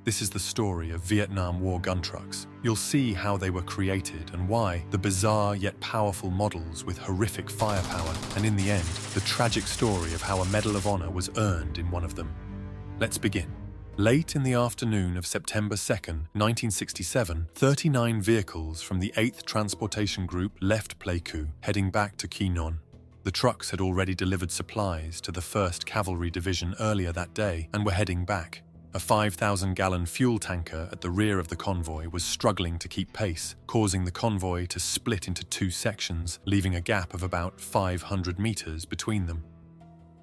This is the story of Vietnam War gun trucks. You'll see how they were created and why, the bizarre yet powerful models with horrific firepower, and in the end, the tragic story of how a Medal of Honor was earned in one of them. Let's begin. Late in the afternoon of September 2nd, 1967, 39 vehicles from the 8th Transportation Group left Pleiku, heading back to Quy Nhon. The trucks had already delivered supplies to the 1st Cavalry Division earlier that day and were heading back. A 5,000-gallon fuel tanker at the rear of the convoy was struggling to keep pace, causing the convoy to split into two sections, leaving a gap of about 500 meters between them.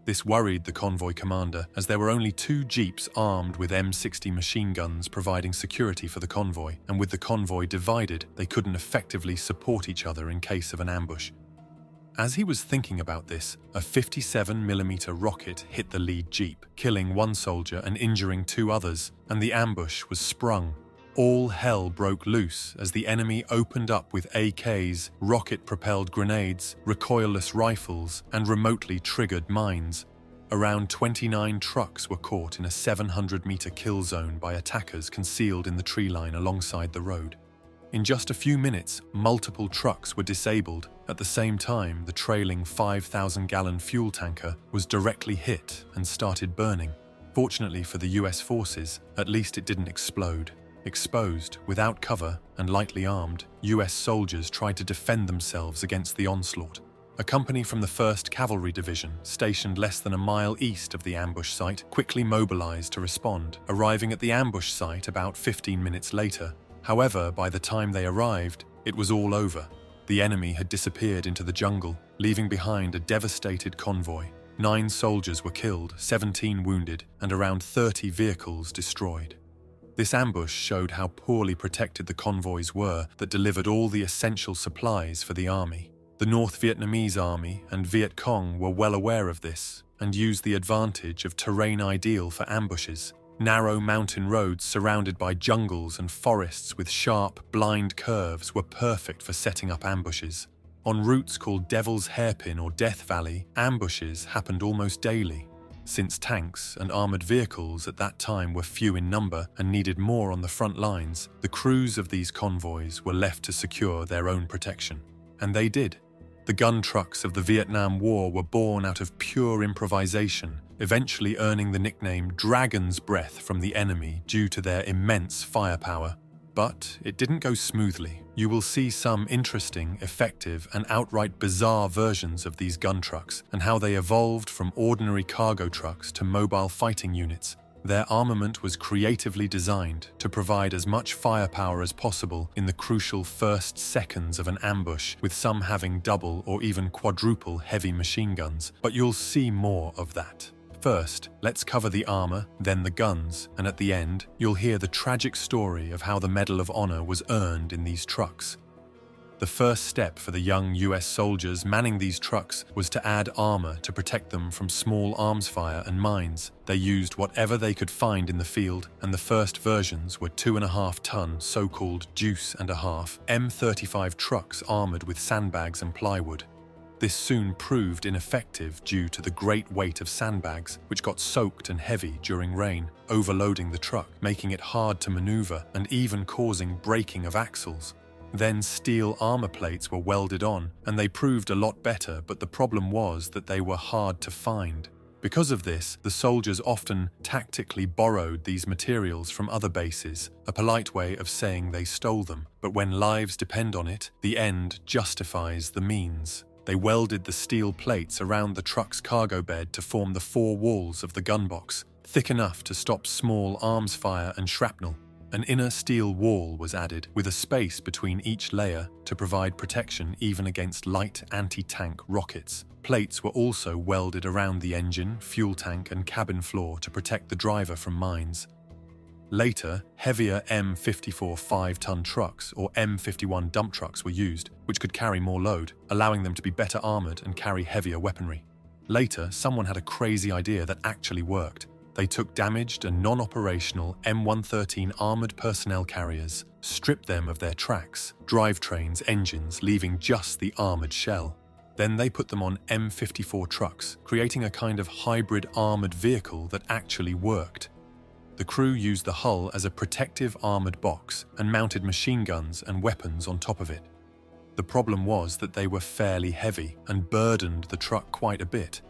This worried the convoy commander, as there were only two jeeps armed with M60 machine guns providing security for the convoy, and with the convoy divided, they couldn't effectively support each other in case of an ambush. As he was thinking about this, a 57mm rocket hit the lead jeep, killing one soldier and injuring two others, and the ambush was sprung. All hell broke loose as the enemy opened up with AKs, rocket-propelled grenades, recoilless rifles, and remotely triggered mines. Around 29 trucks were caught in a 700-meter kill zone by attackers concealed in the tree line alongside the road. In just a few minutes, multiple trucks were disabled. At the same time, the trailing 5,000-gallon fuel tanker was directly hit and started burning. Fortunately for the US forces, at least it didn't explode. Exposed, without cover, and lightly armed, US soldiers tried to defend themselves against the onslaught. A company from the 1st Cavalry Division, stationed less than a mile east of the ambush site, quickly mobilized to respond, arriving at the ambush site about 15 minutes later. However, by the time they arrived, it was all over. The enemy had disappeared into the jungle, leaving behind a devastated convoy. 9 soldiers were killed, 17 wounded, and around 30 vehicles destroyed. This ambush showed how poorly protected the convoys were that delivered all the essential supplies for the army. The North Vietnamese army and Viet Cong were well aware of this and used the advantage of terrain ideal for ambushes. Narrow mountain roads surrounded by jungles and forests with sharp, blind curves were perfect for setting up ambushes. On routes called Devil's Hairpin or Death Valley, ambushes happened almost daily. Since tanks and armored vehicles at that time were few in number and needed more on the front lines, the crews of these convoys were left to secure their own protection. And they did. The gun trucks of the Vietnam War were born out of pure improvisation, eventually earning the nickname Dragon's Breath from the enemy due to their immense firepower. But it didn't go smoothly. You will see some interesting, effective, and outright bizarre versions of these gun trucks and how they evolved from ordinary cargo trucks to mobile fighting units. Their armament was creatively designed to provide as much firepower as possible in the crucial first seconds of an ambush, with some having double or even quadruple heavy machine guns. But you'll see more of that. First, let's cover the armor, then the guns, and at the end, you'll hear the tragic story of how the Medal of Honor was earned in these trucks. The first step for the young US soldiers manning these trucks was to add armor to protect them from small arms fire and mines. They used whatever they could find in the field, and the first versions were 2.5-ton so-called deuce and a half M35 trucks armored with sandbags and plywood. This soon proved ineffective due to the great weight of sandbags, which got soaked and heavy during rain, overloading the truck, making it hard to maneuver and even causing breaking of axles. Then steel armor plates were welded on, and they proved a lot better, but the problem was that they were hard to find. Because of this, the soldiers often tactically borrowed these materials from other bases, a polite way of saying they stole them. But when lives depend on it, the end justifies the means. They welded the steel plates around the truck's cargo bed to form the 4 walls of the gun box, thick enough to stop small arms fire and shrapnel. An inner steel wall was added, with a space between each layer to provide protection even against light anti-tank rockets. Plates were also welded around the engine, fuel tank, and cabin floor to protect the driver from mines. Later, heavier M54 5-ton trucks or M51 dump trucks were used, which could carry more load, allowing them to be better armored and carry heavier weaponry. Later, someone had a crazy idea that actually worked. They took damaged and non-operational M113 armored personnel carriers, stripped them of their tracks, drivetrains, engines, leaving just the armored shell. Then they put them on M54 trucks, creating a kind of hybrid armored vehicle that actually worked. The The crew used the hull as a protective armored box and mounted machine guns and weapons on top of it. The problem was that they were fairly heavy and burdened the truck quite a bit.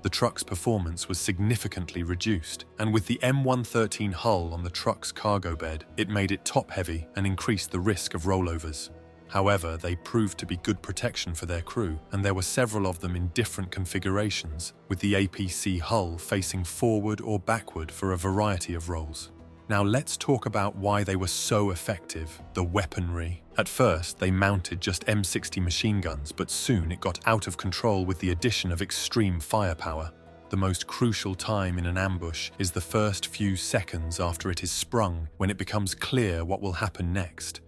The truck's performance was significantly reduced, and with the M113 hull on the truck's cargo bed, it made it top-heavy and increased the risk of rollovers. However, they proved to be good protection for their crew, and there were several of them in different configurations, with the APC hull facing forward or backward for a variety of roles. Now let's talk about why they were so effective, the weaponry. At first, they mounted just M60 machine guns, but soon it got out of control with the addition of extreme firepower. The most crucial time in an ambush is the first few seconds after it is sprung, when it becomes clear what will happen next.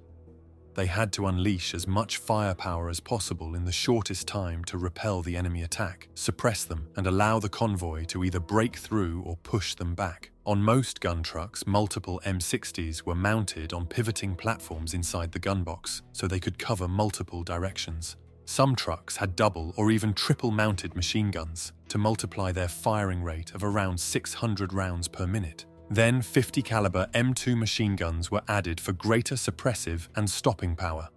They had to unleash as much firepower as possible in the shortest time to repel the enemy attack, suppress them, and allow the convoy to either break through or push them back. On most gun trucks, multiple M60s were mounted on pivoting platforms inside the gun box, so they could cover multiple directions. Some trucks had double or even triple mounted machine guns to multiply their firing rate of around 600 rounds per minute. Then 50 caliber M2 machine guns were added for greater suppressive and stopping power.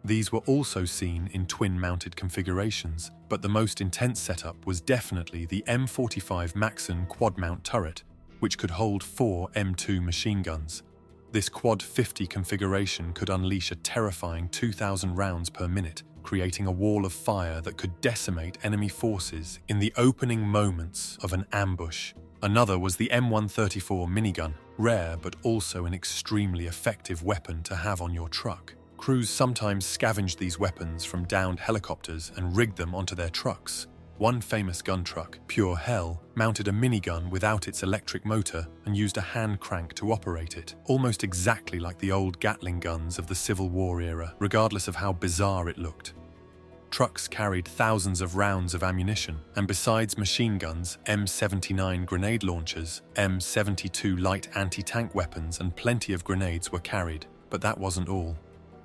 These were also seen in twin-mounted configurations, but the most intense setup was definitely the M45 Maxon quad-mount turret, which could hold 4 M2 machine guns. This quad 50 configuration could unleash a terrifying 2,000 rounds per minute, creating a wall of fire that could decimate enemy forces in the opening moments of an ambush. Another was the M134 minigun, rare but also an extremely effective weapon to have on your truck. Crews sometimes scavenged these weapons from downed helicopters and rigged them onto their trucks. One famous gun truck, Pure Hell, mounted a minigun without its electric motor and used a hand crank to operate it, almost exactly like the old Gatling guns of the Civil War era, regardless of how bizarre it looked. Trucks carried thousands of rounds of ammunition, and besides machine guns, M79 grenade launchers, M72 light anti-tank weapons, and plenty of grenades were carried. But that wasn't all.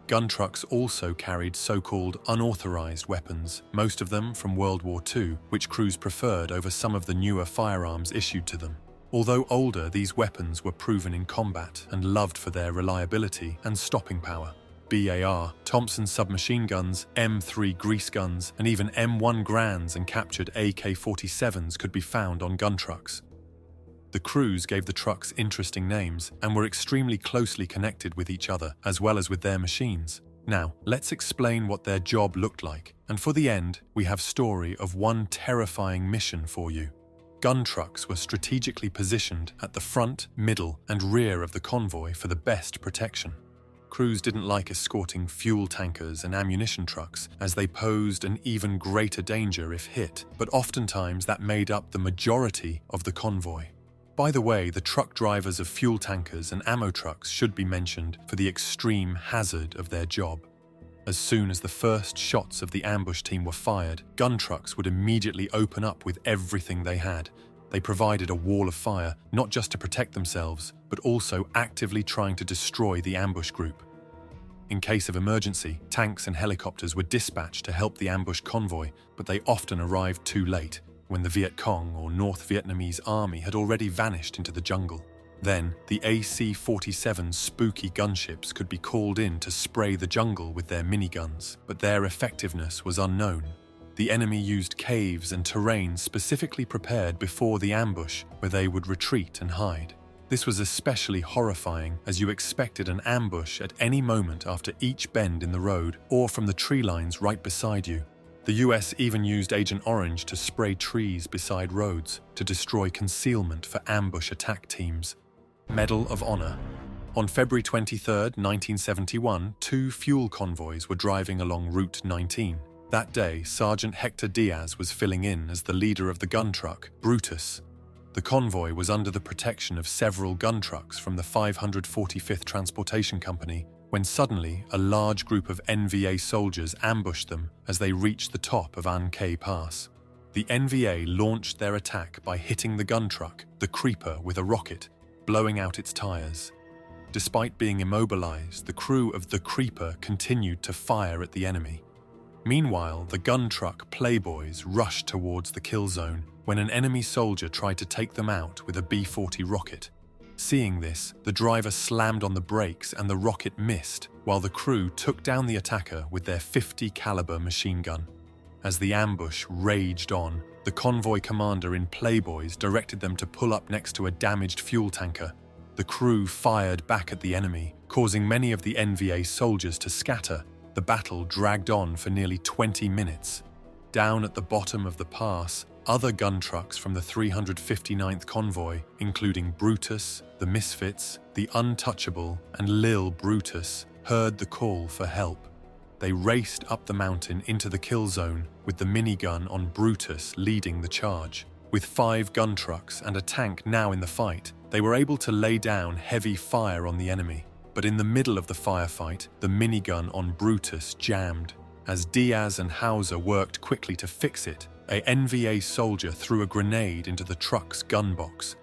Gun trucks also carried so-called unauthorized weapons, most of them from World War II, which crews preferred over some of the newer firearms issued to them. Although older, these weapons were proven in combat and loved for their reliability and stopping power. BAR, Thompson submachine guns, M3 grease guns, and even M1 Grands and captured AK-47s could be found on gun trucks. The crews gave the trucks interesting names and were extremely closely connected with each other, as well as with their machines. Now, let's explain what their job looked like, and for the end, we have story of one terrifying mission for you. Gun trucks were strategically positioned at the front, middle, and rear of the convoy for the best protection. Crews didn't like escorting fuel tankers and ammunition trucks, as they posed an even greater danger if hit, but oftentimes that made up the majority of the convoy. By the way, the truck drivers of fuel tankers and ammo trucks should be mentioned for the extreme hazard of their job. As soon as the first shots of the ambush team were fired, gun trucks would immediately open up with everything they had. They provided a wall of fire, not just to protect themselves, but also actively trying to destroy the ambush group. In case of emergency, tanks and helicopters were dispatched to help the ambush convoy, but they often arrived too late, when the Viet Cong or North Vietnamese army had already vanished into the jungle. Then, the AC-47 spooky gunships could be called in to spray the jungle with their miniguns, but their effectiveness was unknown. The enemy used caves and terrain specifically prepared before the ambush, where they would retreat and hide. This was especially horrifying, as you expected an ambush at any moment after each bend in the road or from the tree lines right beside you. The US even used Agent Orange to spray trees beside roads to destroy concealment for ambush attack teams. Medal of Honor. On February 23, 1971, 2 fuel convoys were driving along Route 19. That day, Sergeant Hector Diaz was filling in as the leader of the gun truck, Brutus. The convoy was under the protection of several gun trucks from the 545th Transportation Company, when suddenly a large group of NVA soldiers ambushed them as they reached the top of An Khe Pass. The NVA launched their attack by hitting the gun truck, the Creeper, with a rocket, blowing out its tires. Despite being immobilized, the crew of the Creeper continued to fire at the enemy. Meanwhile, the gun truck Playboys rushed towards the kill zone when an enemy soldier tried to take them out with a B-40 rocket. Seeing this, the driver slammed on the brakes and the rocket missed, while the crew took down the attacker with their .50 caliber machine gun. As the ambush raged on, the convoy commander in Playboys directed them to pull up next to a damaged fuel tanker. The crew fired back at the enemy, causing many of the NVA soldiers to scatter. The battle dragged on for nearly 20 minutes. Down at the bottom of the pass, other gun trucks from the 359th Convoy, including Brutus, the Misfits, the Untouchable, and Lil Brutus, heard the call for help. They raced up the mountain into the kill zone, with the minigun on Brutus leading the charge. With 5 gun trucks and a tank now in the fight, they were able to lay down heavy fire on the enemy. But in the middle of the firefight, the minigun on Brutus jammed. As Diaz and Hauser worked quickly to fix it, a NVA soldier threw a grenade into the truck's gun box.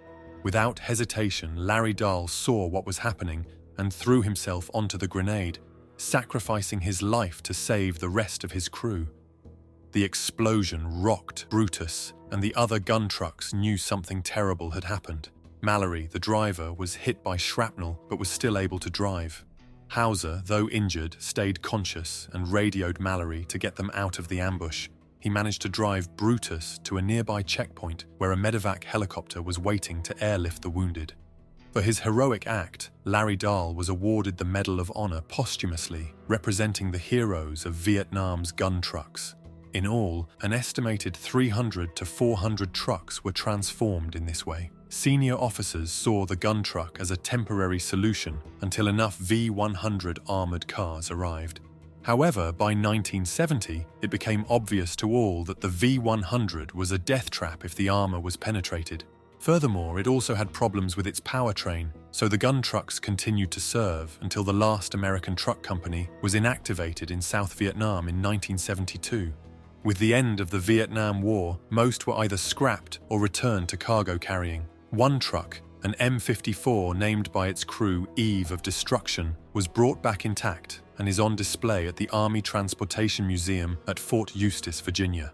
Without hesitation, Larry Dahl saw what was happening and threw himself onto the grenade, sacrificing his life to save the rest of his crew. The explosion rocked Brutus, and the other gun trucks knew something terrible had happened. Mallory, the driver, was hit by shrapnel but was still able to drive. Hauser, though injured, stayed conscious and radioed Mallory to get them out of the ambush. He managed to drive Brutus to a nearby checkpoint where a medevac helicopter was waiting to airlift the wounded. For his heroic act, Larry Dahl was awarded the Medal of Honor posthumously, representing the heroes of Vietnam's gun trucks. In all, an estimated 300 to 400 trucks were transformed in this way. Senior officers saw the gun truck as a temporary solution until enough V-100 armored cars arrived. However, by 1970, it became obvious to all that the V-100 was a death trap if the armor was penetrated. Furthermore, it also had problems with its powertrain, so the gun trucks continued to serve until the last American truck company was inactivated in South Vietnam in 1972. With the end of the Vietnam War, most were either scrapped or returned to cargo carrying. One truck, an M54 named by its crew Eve of Destruction, was brought back intact and is on display at the Army Transportation Museum at Fort Eustis, Virginia.